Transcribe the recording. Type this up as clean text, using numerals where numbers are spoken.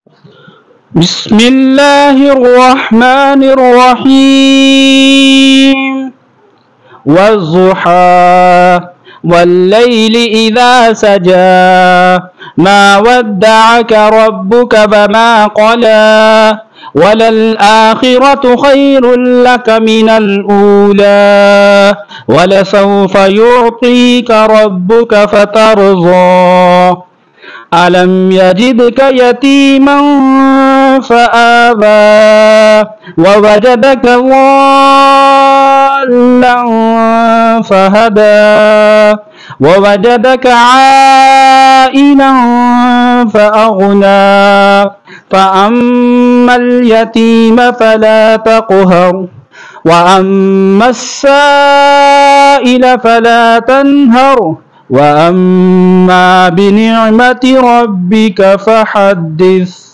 بسم الله الرحمن الرحيم والضحى والليل إذا سجى ما ودعك ربك وما قلى وللآخرة خير لك من الأولى ولسوف يعطيك ربك فترضى ألم يجدك يتيما فآوى ووجدك ضالا فهدى ووجدك عائلا فأغنى فأما اليتيم فلا تقهر وأما السائل فلا تنهر وأما بنعمة ربك فحدث.